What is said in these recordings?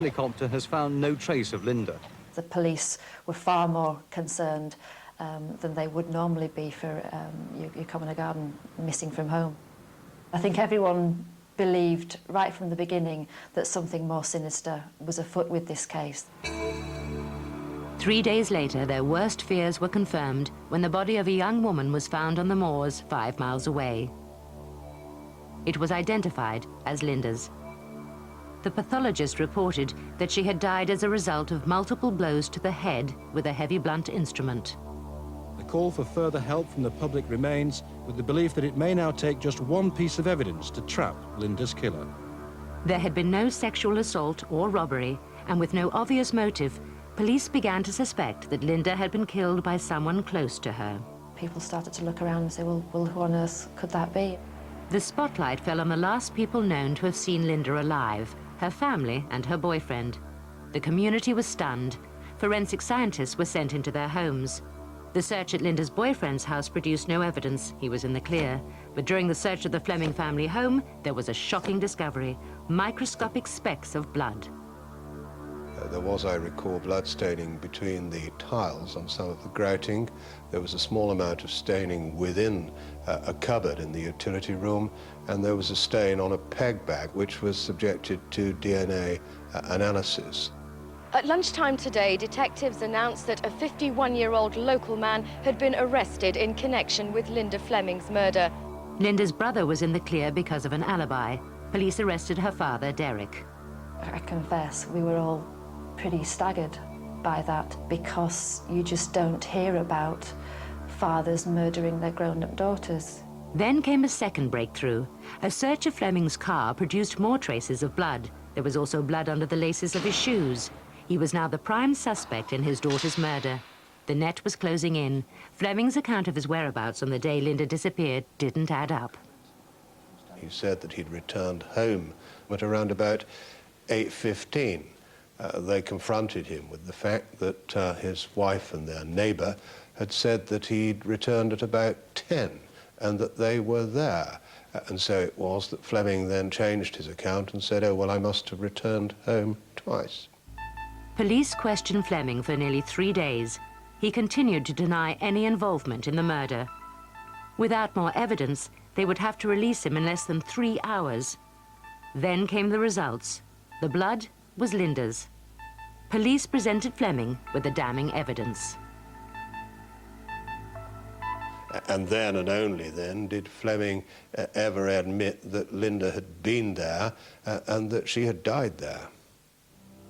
Helicopter has found no trace of Linda. The police were far more concerned than they would normally be for your commoner garden missing from home. I think everyone believed right from the beginning that something more sinister was afoot with this case. 3 days later, their worst fears were confirmed when the body of a young woman was found on the moors 5 miles away. It was identified as Linda's. The pathologist reported that she had died as a result of multiple blows to the head with a heavy blunt instrument. The call for further help from the public remains, with the belief that it may now take just one piece of evidence to trap Linda's killer. There had been no sexual assault or robbery, and with no obvious motive, police began to suspect that Linda had been killed by someone close to her. People started to look around and say, well, who on earth could that be? The spotlight fell on the last people known to have seen Linda alive, her family and her boyfriend. The community was stunned. Forensic scientists were sent into their homes. The search at Linda's boyfriend's house produced no evidence. He was in the clear. But during the search of the Fleming family home, there was a shocking discovery: microscopic specks of blood. There was, I recall, blood staining between the tiles on some of the grouting. There was a small amount of staining within a cupboard in the utility room, and there was a stain on a peg bag which was subjected to DNA analysis. At lunchtime today, detectives announced that a 51-year-old local man had been arrested in connection with Linda Fleming's murder. Linda's brother was in the clear because of an alibi. Police arrested her father, Derek. I confess, we were all pretty staggered by that, because you just don't hear about fathers murdering their grown-up daughters. Then came a second breakthrough. A search of Fleming's car produced more traces of blood. There was also blood under the laces of his shoes. He was now the prime suspect in his daughter's murder. The net was closing in. Fleming's account of his whereabouts on the day Linda disappeared didn't add up. He said that he'd returned home at around about 8:15. They confronted him with the fact that his wife and their neighbour had said that he'd returned at about 10 and that they were there. And so it was that Fleming then changed his account and said, oh, well, I must have returned home twice. Police questioned Fleming for nearly 3 days. He continued to deny any involvement in the murder. Without more evidence, they would have to release him in less than 3 hours. Then came the results. The blood was Linda's. Police presented Fleming with the damning evidence. And then, and only then, did Fleming ever admit that Linda had been there and that she had died there.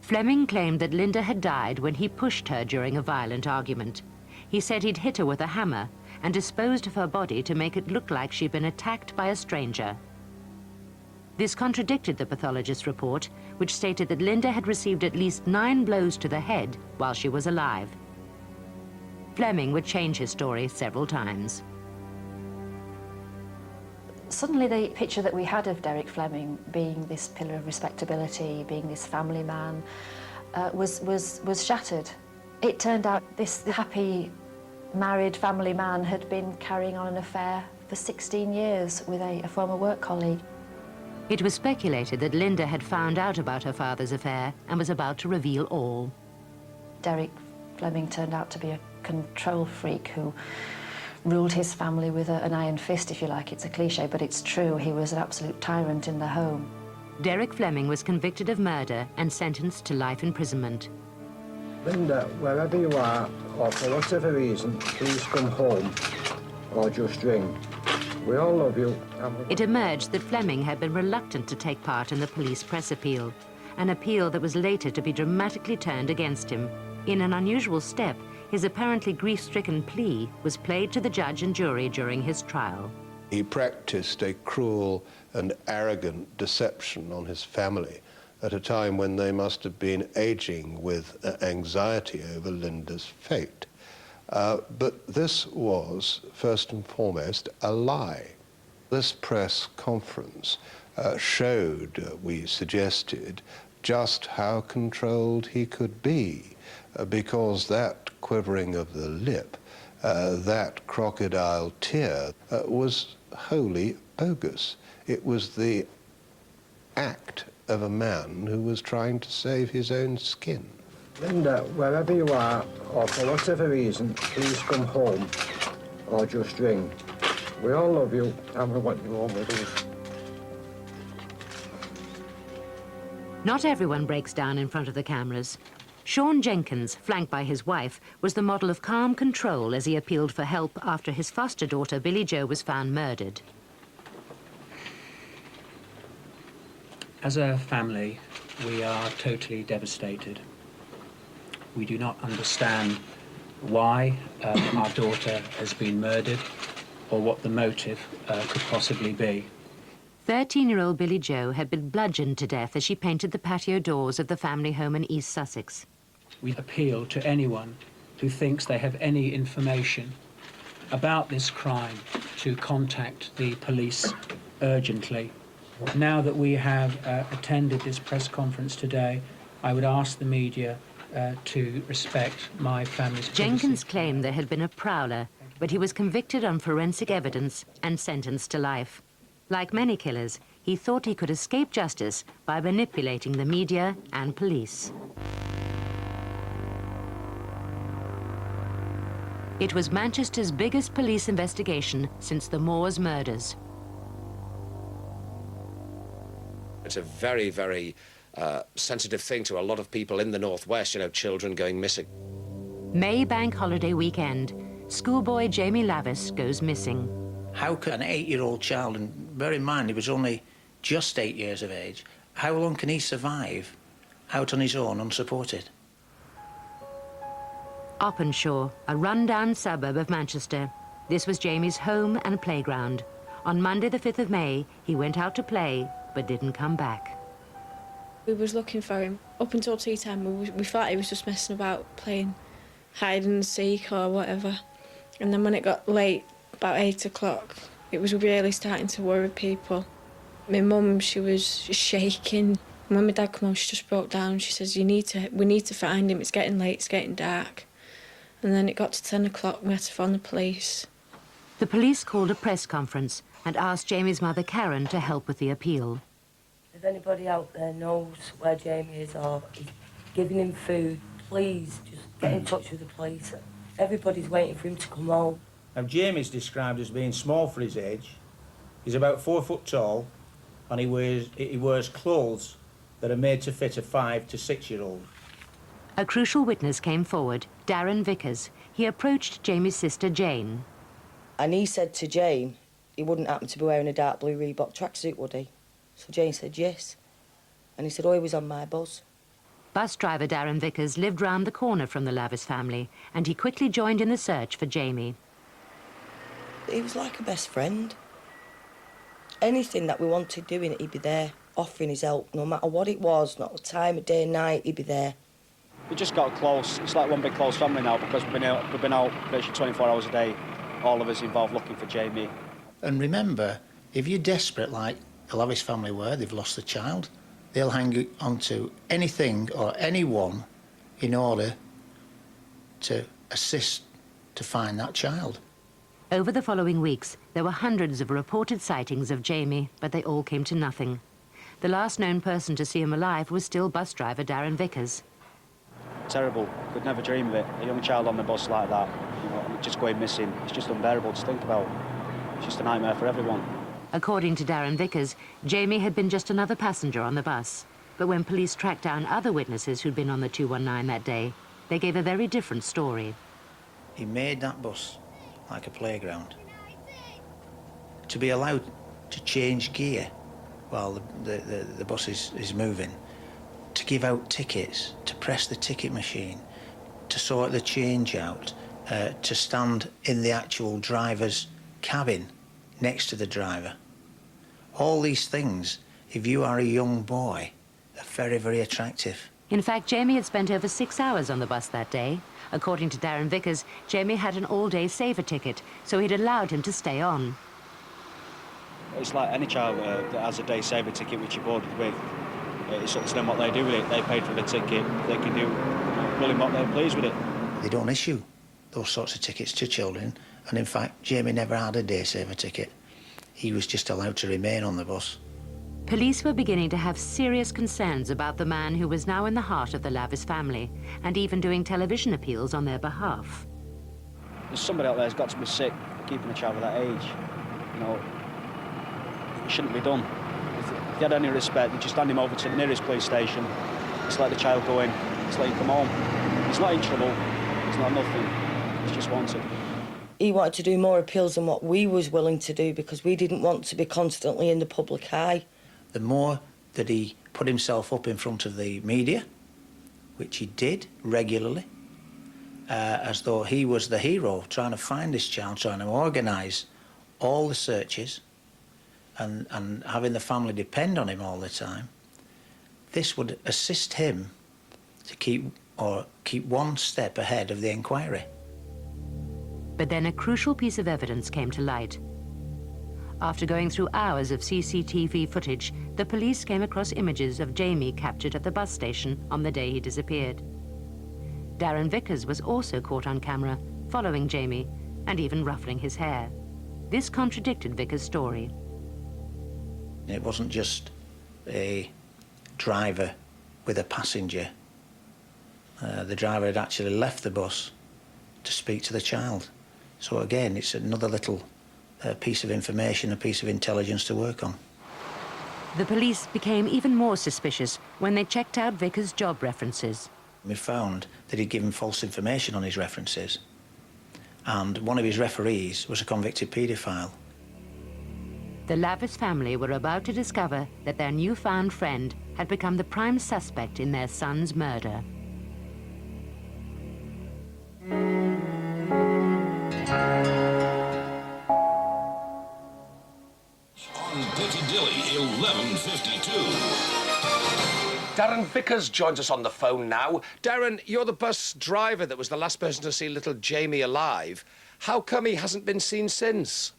Fleming claimed that Linda had died when he pushed her during a violent argument. He said he'd hit her with a hammer and disposed of her body to make it look like she'd been attacked by a stranger. This contradicted the pathologist's report, which stated that Linda had received at least 9 blows to the head while she was alive. Fleming would change his story several times. Suddenly the picture that we had of Derek Fleming being this pillar of respectability, being this family man, was shattered. It turned out this happy, married family man had been carrying on an affair for 16 years with a former work colleague. It was speculated that Linda had found out about her father's affair and was about to reveal all. Derek Fleming turned out to be a control freak who ruled his family with an iron fist, if you like. It's a cliche, but it's true. He was an absolute tyrant in the home. Derek Fleming was convicted of murder and sentenced to life imprisonment. Linda, wherever you are, or for whatever reason, please come home or just ring. We all love you. It emerged that Fleming had been reluctant to take part in the police press appeal, an appeal that was later to be dramatically turned against him. In an unusual step, his apparently grief-stricken plea was played to the judge and jury during his trial. He practiced a cruel and arrogant deception on his family at a time when they must have been aging with anxiety over Linda's fate. But this was, first and foremost, a lie. This press conference showed, we suggested, just how controlled he could be, because that quivering of the lip, that crocodile tear, was wholly bogus. It was the act of a man who was trying to save his own skin. Linda, wherever you are, or for whatever reason, please come home or just ring. We all love you and we want you home with us. Not everyone breaks down in front of the cameras. Sean Jenkins, flanked by his wife, was the model of calm control as he appealed for help after his foster daughter, Billy Jo, was found murdered. As a family, we are totally devastated. We do not understand why our daughter has been murdered or what the motive could possibly be. 13-year-old Billy Jo had been bludgeoned to death as she painted the patio doors of the family home in East Sussex. We appeal to anyone who thinks they have any information about this crime to contact the police urgently. Now that we have attended this press conference today, I would ask the media to respect my family's privacy. Jenkins claimed there had been a prowler, but he was convicted on forensic evidence and sentenced to life. Like many killers, he thought he could escape justice by manipulating the media and police. It was Manchester's biggest police investigation since the Moors murders. It's a very, very sensitive thing to a lot of people in the Northwest, you know, children going missing. May Bank Holiday weekend, schoolboy Jamie Lavis goes missing. How can an 8-year-old child, and bear in mind he was only just 8 years of age, how long can he survive out on his own, unsupported? Openshaw, a run-down suburb of Manchester. This was Jamie's home and playground. On Monday the 5th of May, he went out to play, but didn't come back. We was looking for him. Up until tea time, we thought he was just messing about, playing hide and seek or whatever. And then when it got late, about 8 o'clock, it was really starting to worry people. My mum, she was shaking. When my dad came home, she just broke down. She says, we need to find him. It's getting late, it's getting dark. And then it got to 10 o'clock, we had to phone the police. The police called a press conference and asked Jamie's mother, Karen, to help with the appeal. If anybody out there knows where Jamie is or is giving him food, please just get in touch with the police. Everybody's waiting for him to come home. Now, Jamie's described as being small for his age. He's about 4 foot tall, and he wears clothes that are made to fit a 5 to 6-year-old. A crucial witness came forward, Darren Vickers. He approached Jamie's sister, Jane. And he said to Jane, he wouldn't happen to be wearing a dark blue Reebok tracksuit, would he? So Jane said yes. And he said, oh, he was on my bus. Bus driver Darren Vickers lived round the corner from the Lavis family, and he quickly joined in the search for Jamie. He was like a best friend. Anything that we wanted doing, he'd be there, offering his help, no matter what it was, not the time of day, night, he'd be there. We just got close. It's like one big close family now because we've been out basically 24 hours a day, all of us involved looking for Jamie. And remember, if you're desperate like the Lavis family were, they've lost a child, they'll hang on to anything or anyone in order to assist to find that child. Over the following weeks, there were hundreds of reported sightings of Jamie, but they all came to nothing. The last known person to see him alive was still bus driver Darren Vickers. Terrible. Could never dream of it. A young child on the bus like that, you know, just going missing. It's just unbearable to think about. It's just a nightmare for everyone. According to Darren Vickers, Jamie had been just another passenger on the bus. But when police tracked down other witnesses who'd been on the 219 that day, they gave a very different story. He made that bus like a playground. To be allowed to change gear while the bus is moving, to give out tickets, to press the ticket machine, to sort the change out, to stand in the actual driver's cabin next to the driver. All these things, if you are a young boy, are very, very attractive. In fact, Jamie had spent over 6 hours on the bus that day. According to Darren Vickers, Jamie had an all-day saver ticket, so he'd allowed him to stay on. It's like any child that has a day saver ticket which you're boarded with. It's up to them what they do with it. They paid for the ticket. They can do really what they're pleased with it. They don't issue those sorts of tickets to children, and in fact, Jamie never had a day saver ticket. He was just allowed to remain on the bus. Police were beginning to have serious concerns about the man who was now in the heart of the Lavis family and even doing television appeals on their behalf. There's somebody out there who's got to be sick keeping a child of that age. You know, it shouldn't be done. If you had any respect, you just hand him over to the nearest police station, just let the child go in, just let him come home. He's not in trouble, he's not nothing, he's just wanted. He wanted to do more appeals than what we was willing to do because we didn't want to be constantly in the public eye. The more that he put himself up in front of the media, which he did regularly, as though he was the hero, trying to find this child, trying to organise all the searches and having the family depend on him all the time, this would assist him to keep one step ahead of the inquiry. But then a crucial piece of evidence came to light. After going through hours of CCTV footage, the police came across images of Jamie captured at the bus station on the day he disappeared. Darren Vickers was also caught on camera, following Jamie and even ruffling his hair. This contradicted Vickers' story. It wasn't just a driver with a passenger. The driver had actually left the bus to speak to the child. So again, it's another little piece of information, a piece of intelligence to work on. The police became even more suspicious when they checked out Vickers' job references. We found that he'd given false information on his references, and one of his referees was a convicted paedophile. The Lavis family were about to discover that their newfound friend had become the prime suspect in their son's murder. On Piccadilly, 11:52. Darren Vickers joins us on the phone now. Darren, you're the bus driver that was the last person to see little Jamie alive. How come he hasn't been seen since?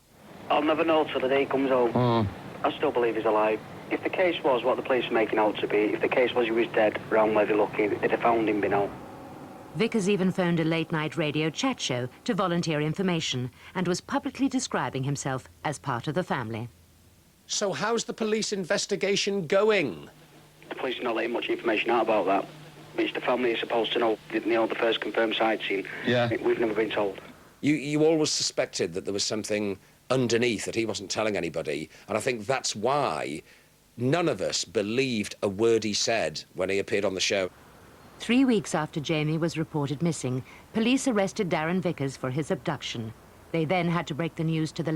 I'll never know till the day he comes home. I still believe he's alive. If the case was what the police are making out to be, if the case was he was dead, around where they're looking, they'd have found him by now. Vickers even phoned a late-night radio chat show to volunteer information and was publicly describing himself as part of the family. So how's the police investigation going? The police are not letting much information out about that. Which the family is supposed to know, the first confirmed sightseeing. Yeah. We've never been told. You always suspected that there was something underneath that he wasn't telling anybody, and I think that's why none of us believed a word he said when he appeared on the show. 3 weeks after Jamie was reported missing, police arrested Darren Vickers for his abduction. They then had to break the news to the